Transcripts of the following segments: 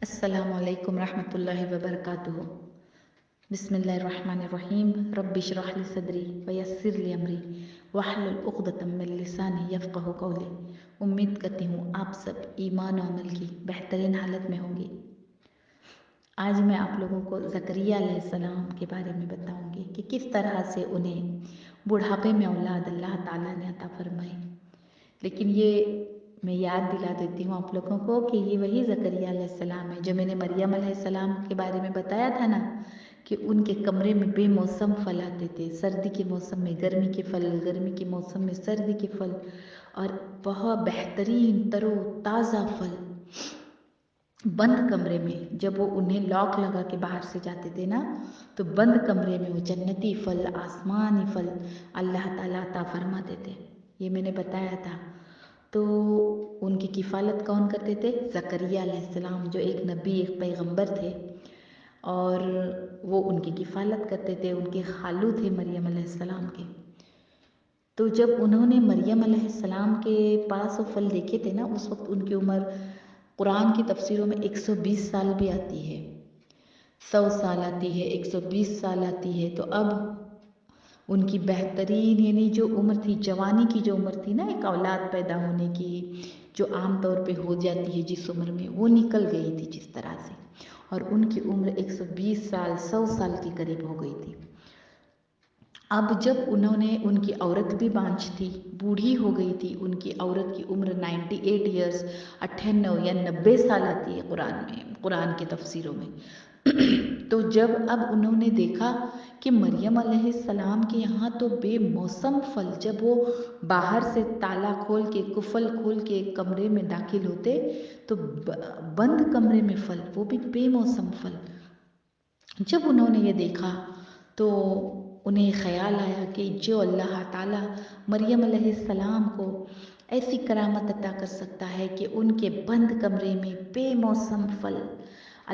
السلام علیکم ورحمۃ اللہ وبرکاتہ۔ بسم اللہ الرحمن الرحیم۔ رب اشرح لی صدری ویسر لی امری واحلل عقدۃ من لسانی یفقہوا قولی۔ امید کرتی ہوں آپ سب ایمان و عمل کی بہترین حالت میں ہوں گے۔ آج میں آپ لوگوں کو زکریا علیہ السلام کے بارے میں بتاؤں گی کہ کس طرح سے انہیں بڑھاپے میں اولاد اللہ تعالیٰ نے عطا فرمائی۔ لیکن یہ میں یاد دلا دیتی ہوں آپ لوگوں کو کہ یہ وہی زکریا علیہ السلام ہے جو میں نے مریم علیہ السلام کے بارے میں بتایا تھا نا، کہ ان کے کمرے میں بے موسم پھل آتے تھے۔ سردی کے موسم میں گرمی کے پھل، گرمی کے موسم میں سردی کے پھل، اور بہت بہترین تر و تازہ پھل بند کمرے میں۔ جب وہ انہیں لاک لگا کے باہر سے جاتے تھے نا، تو بند کمرے میں وہ جنتی پھل، آسمانی پھل اللہ تعالیٰ عطا فرماتے تھے۔ یہ میں نے بتایا تھا۔ تو ان کی کفالت کون کرتے تھے؟ زکریا علیہ السلام، جو ایک نبی، ایک پیغمبر تھے، اور وہ ان کی کفالت کرتے تھے۔ ان کے خالو تھے مریم علیہ السلام کے۔ تو جب انہوں نے مریم علیہ السلام کے پاس وہ پھل دیکھے تھے نا، اس وقت ان کی عمر قرآن کی تفسیروں میں 120 سال بھی آتی ہے، 100 سال آتی ہے، 120 سال آتی ہے۔ تو اب ان کی بہترین یعنی جو عمر تھی، جوانی کی جو عمر تھی نا، ایک اولاد پیدا ہونے کی جو عام طور پہ ہو جاتی ہے جس عمر میں، وہ نکل گئی تھی جس طرح سے، اور ان کی عمر 120 سال، 100 سال کے قریب ہو گئی تھی۔ اب جب انہوں نے، ان کی عورت بھی بانجھ تھی، بوڑھی ہو گئی تھی، ان کی عورت کی عمر 98 ایئرس، 98 یا 90 سال آتی ہے قرآن میں، قرآن کے تفسیروں میں۔ تو جب اب انہوں نے دیکھا کہ مریم علیہ السلام کے یہاں تو بے موسم پھل، جب وہ باہر سے تالا کھول کے، قفل کھول کے کمرے میں داخل ہوتے تو بند کمرے میں پھل، وہ بھی بے موسم پھل۔ جب انہوں نے یہ دیکھا تو انہیں خیال آیا کہ جو اللہ تعالیٰ مریم علیہ السلام کو ایسی کرامت عطا کر سکتا ہے کہ ان کے بند کمرے میں بے موسم پھل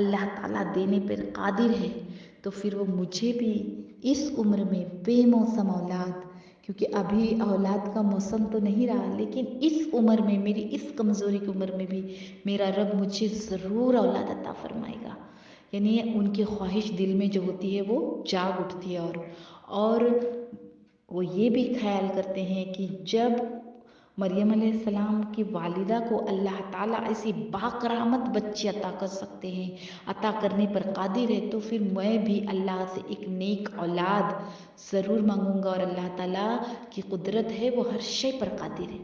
اللہ تعالیٰ دینے پر قادر ہے، تو پھر وہ مجھے بھی اس عمر میں بے موسم اولاد، کیونکہ ابھی اولاد کا موسم تو نہیں رہا، لیکن اس عمر میں، میری اس کمزوری کی عمر میں بھی میرا رب مجھے ضرور اولاد عطا فرمائے گا۔ یعنی ان کی خواہش دل میں جو ہوتی ہے وہ جاگ اٹھتی ہے، اور وہ یہ بھی خیال کرتے ہیں کہ جب مریم علیہ السلام کی والدہ کو اللہ تعالیٰ ایسی باکرامت بچی عطا کر سکتے ہیں، عطا کرنے پر قادر ہے، تو پھر میں بھی اللہ سے ایک نیک اولاد ضرور مانگوں گا، اور اللہ تعالیٰ کی قدرت ہے، وہ ہر شے پر قادر ہے۔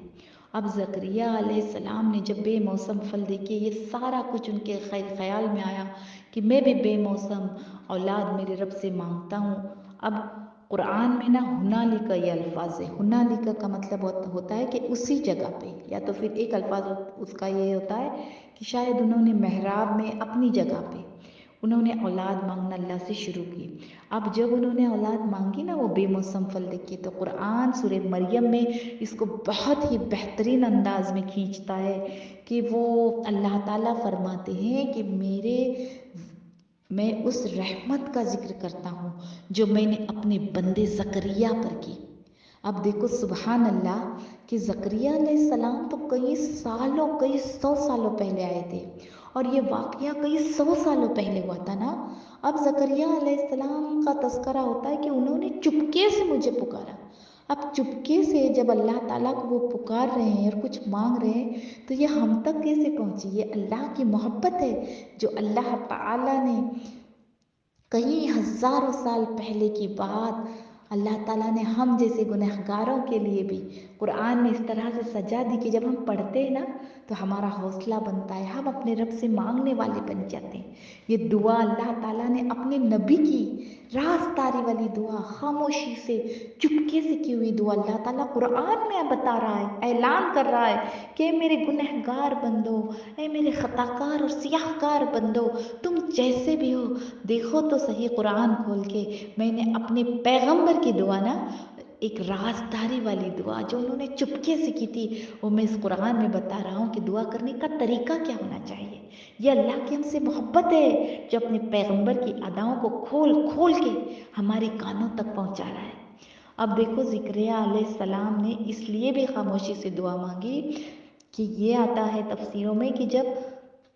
اب زکریا علیہ السلام نے جب بے موسم پھل دیکھے، یہ سارا کچھ ان کے خیال میں آیا کہ میں بھی بے موسم اولاد میرے رب سے مانگتا ہوں۔ اب قرآن میں نا ہنالک یہ الفاظ ہے، ہنالک کا مطلب ہوتا ہے کہ اسی جگہ پہ، یا تو پھر ایک الفاظ اس کا یہ ہوتا ہے کہ شاید انہوں نے محراب میں اپنی جگہ پہ انہوں نے اولاد مانگنا اللہ سے شروع کی۔ اب جب انہوں نے اولاد مانگی نا، وہ بے موسم پھل دیکھے، تو قرآن سورہ مریم میں اس کو بہت ہی بہترین انداز میں کھینچتا ہے کہ وہ اللہ تعالیٰ فرماتے ہیں کہ میں اس رحمت کا ذکر کرتا ہوں جو میں نے اپنے بندے زکریا پر کی۔ اب دیکھو سبحان اللہ کہ زکریا علیہ السلام تو کئی سالوں، کئی 100 سالوں پہلے آئے تھے، اور یہ واقعہ کئی 100 سالوں پہلے ہوا تھا نا۔ اب زکریا علیہ السلام کا تذکرہ ہوتا ہے کہ انہوں نے چپکے سے مجھے پکارا۔ اب چپکے سے جب اللہ تعالیٰ کو وہ پکار رہے ہیں اور کچھ مانگ رہے ہیں، تو یہ ہم تک کیسے پہنچی؟ یہ اللہ کی محبت ہے جو اللہ تعالیٰ نے کئی ہزاروں سال پہلے کی بات اللہ تعالیٰ نے ہم جیسے گنہگاروں کے لیے بھی قرآن میں اس طرح سے سجا دی کہ جب ہم پڑھتے ہیں نا تو ہمارا حوصلہ بنتا ہے، ہم اپنے رب سے مانگنے والے بن جاتے ہیں۔ یہ دعا اللہ تعالیٰ نے اپنے نبی کی راز داری والی دعا، خاموشی سے چپکے سے کی ہوئی دعا، اللہ تعالیٰ قرآن میں بتا رہا ہے، اعلان کر رہا ہے کہ میرے گنہگار بندو، اے میرے خطا کار اور سیاہ کار بندو، تم جیسے بھی ہو، دیکھو تو صحیح قرآن کھول کے، میں نے اپنے پیغمبر کی دعا نا، ایک رازداری والی دعا جو انہوں نے چپکے سے کی تھی، وہ میں اس قرآن میں بتا رہا ہوں کہ دعا کرنے کا طریقہ کیا ہونا چاہیے۔ یہ اللہ کی ہم سے محبت ہے جو اپنے پیغمبر کی اداؤں کو کھول کھول کے ہماری کانوں تک پہنچا رہا ہے۔ اب دیکھو زکریا علیہ السلام نے اس لیے بھی خاموشی سے دعا مانگی کہ یہ آتا ہے تفسیروں میں کہ جب